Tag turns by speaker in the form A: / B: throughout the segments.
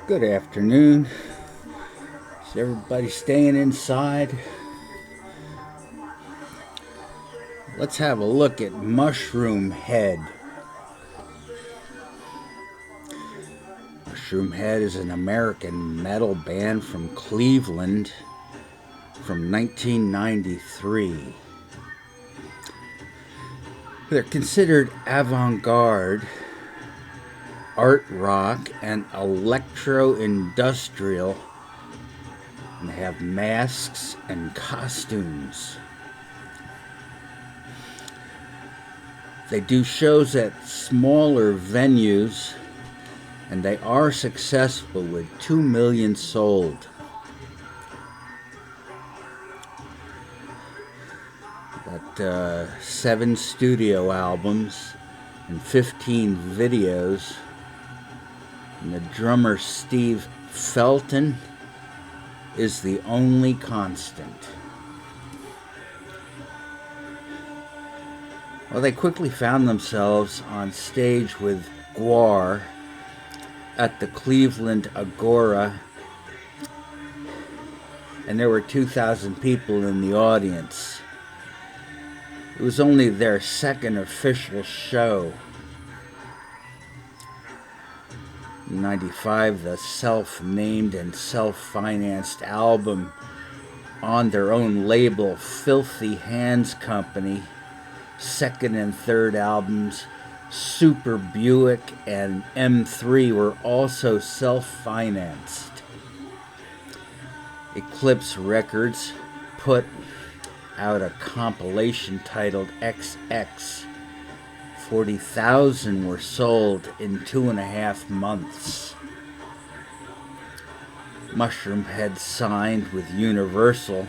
A: Good afternoon. Is everybody staying inside? Let's have a look at Mushroomhead. Mushroomhead is an American metal band from Cleveland from 1993. They're considered avant-garde, art rock, and electro-industrial, and they have masks and costumes. They do shows at smaller venues, and they are successful with 2 million sold. Got 7 studio albums and 15 videos. And the drummer Steve Felton is the only constant. Well, they quickly found themselves on stage with Gwar at the Cleveland Agora, and there were 2,000 people in the audience. It was only their second official show. In '95, the self-named and self-financed album on their own label, Filthy Hands Company, second and third albums, Super Buick and M3, were also self-financed. Eclipse Records put out a compilation titled XX. 40,000 were sold in 2.5 months. Mushroomhead signed with Universal.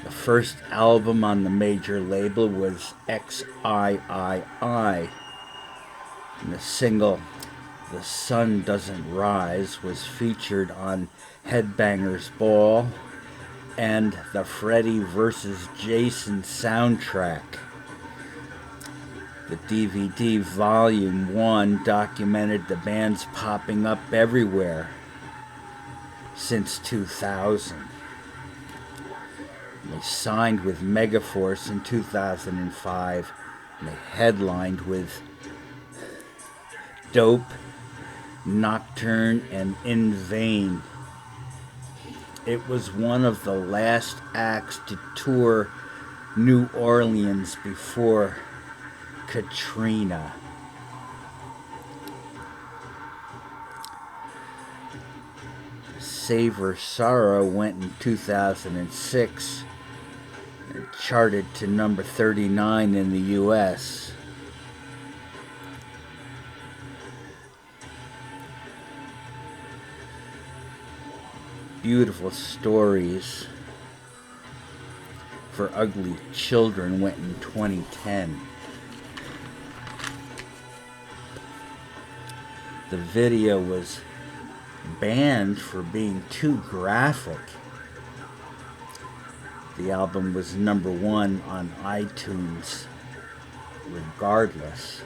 A: The first album on the major label was XIII, and the single The Sun Doesn't Rise was featured on Headbangers Ball and the Freddy vs. Jason soundtrack. The DVD Volume 1 documented the bands popping up everywhere since 2000. They signed with Megaforce in 2005, and they headlined with Dope, Nocturne, and In Vain. It was one of the last acts to tour New Orleans before Katrina. Savor Sorrow went in 2006. It charted to number 39 in the US. Beautiful Stories for Ugly Children went in 2010. The video was banned for being too graphic. The album was number 1 on iTunes regardless.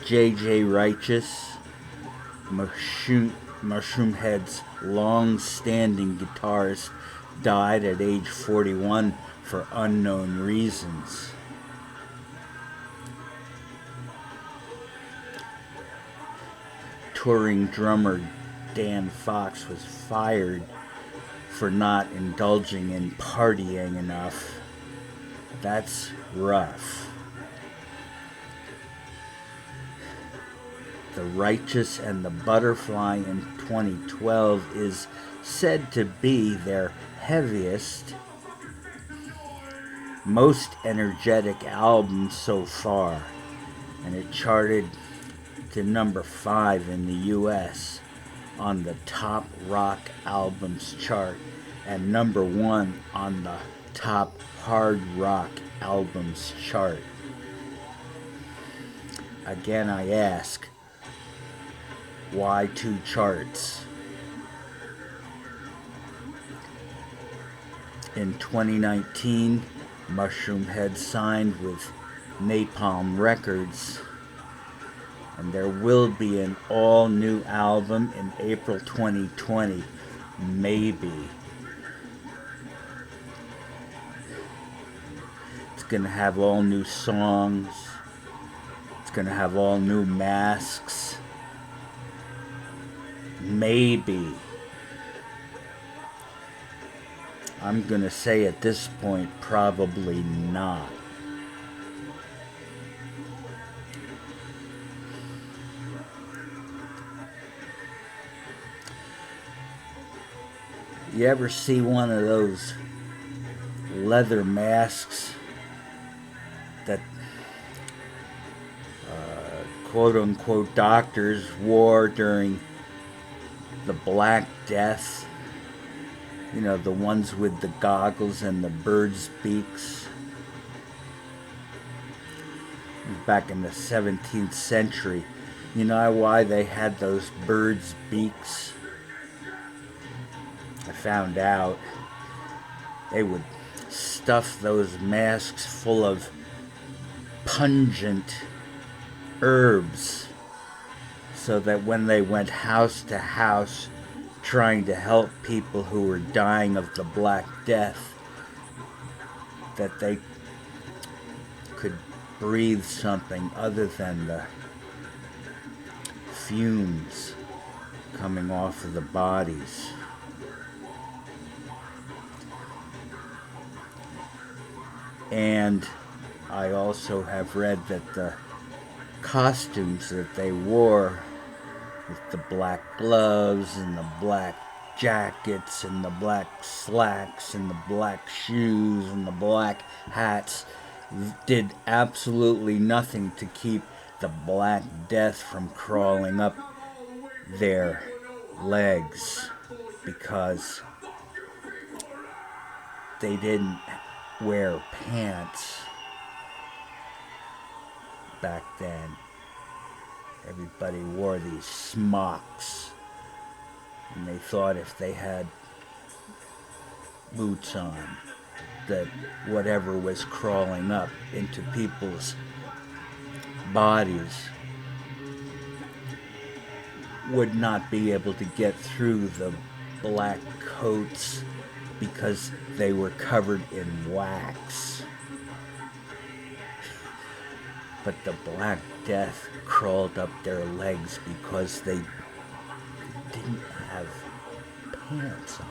A: J.J. Righteous, Mushroomhead's long-standing guitarist, died at age 41 for unknown reasons. Touring drummer Dan Fox was fired for not indulging in partying enough. That's rough. The Righteous and the Butterfly in 2012 is said to be their heaviest, most energetic album so far, and it charted to number 5 in the US on the top rock albums chart and number 1 on the top hard rock albums chart. Again, I ask, why 2 charts? In 2019, Mushroomhead signed with Napalm Records. And there will be an all-new album in April 2020. Maybe. It's going to have all new songs. It's going to have all new masks. Maybe. I'm going to say at this point, probably not. You ever see one of those leather masks that quote-unquote doctors wore during the Black Death? You know, the ones with the goggles and the bird's beaks. Back in the 17th century. You know why they had those bird's beaks? I found out they would stuff those masks full of pungent herbs so that when they went house to house trying to help people who were dying of the Black Death, that they could breathe something other than the fumes coming off of the bodies. And I also have read that the costumes that they wore, with the black gloves and the black jackets and the black slacks and the black shoes and the black hats, did absolutely nothing to keep the Black Death from crawling up their legs, because they didn't wear pants back then. Everybody wore these smocks, and they thought if they had boots on, that whatever was crawling up into people's bodies would not be able to get through the black coats because they were covered in wax. But the Black Death crawled up their legs because they didn't have pants on.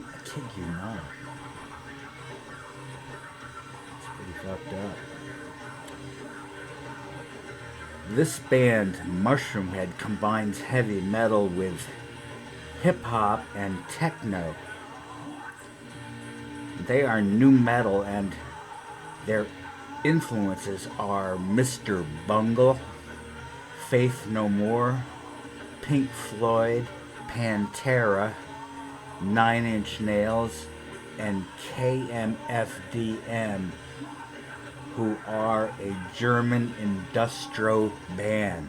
A: I kid you not. It's pretty fucked up. This band, Mushroomhead, combines heavy metal with hip-hop and techno. They are nu metal, and their influences are Mr. Bungle, Faith No More, Pink Floyd, Pantera, Nine Inch Nails, and KMFDM, who are a German industrial band.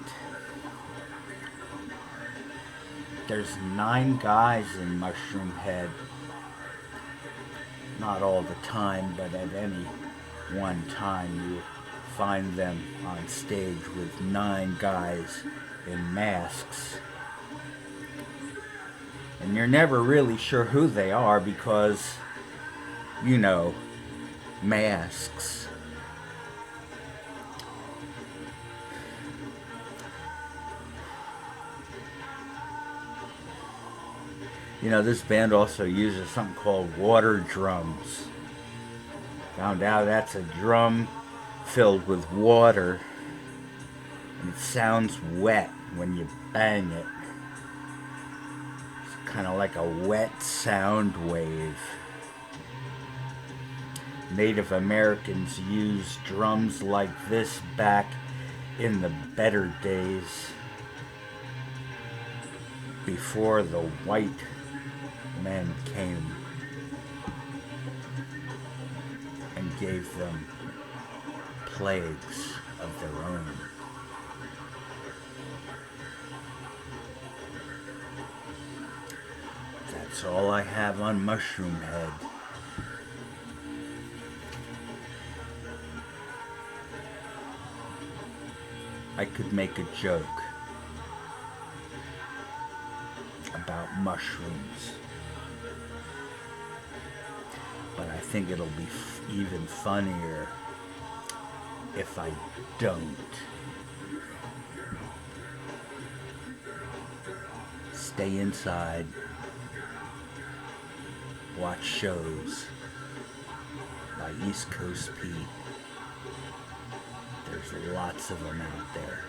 A: There's 9 guys in Mushroomhead. Not all the time, but at any one time you find them on stage with 9 guys in masks. And you're never really sure who they are because, you know, masks. You know, this band also uses something called water drums. Found out that's a drum filled with water, and it sounds wet when you bang it. It's kind of like a wet sound wave. Native Americans used drums like this back in the better days, before the white men came and gave them plagues of their own. That's all I have on Mushroomhead. I could make a joke about mushrooms, but I think it'll be even funnier if I don't. Stay inside, watch shows by East Coast Pete. There's lots of them out there.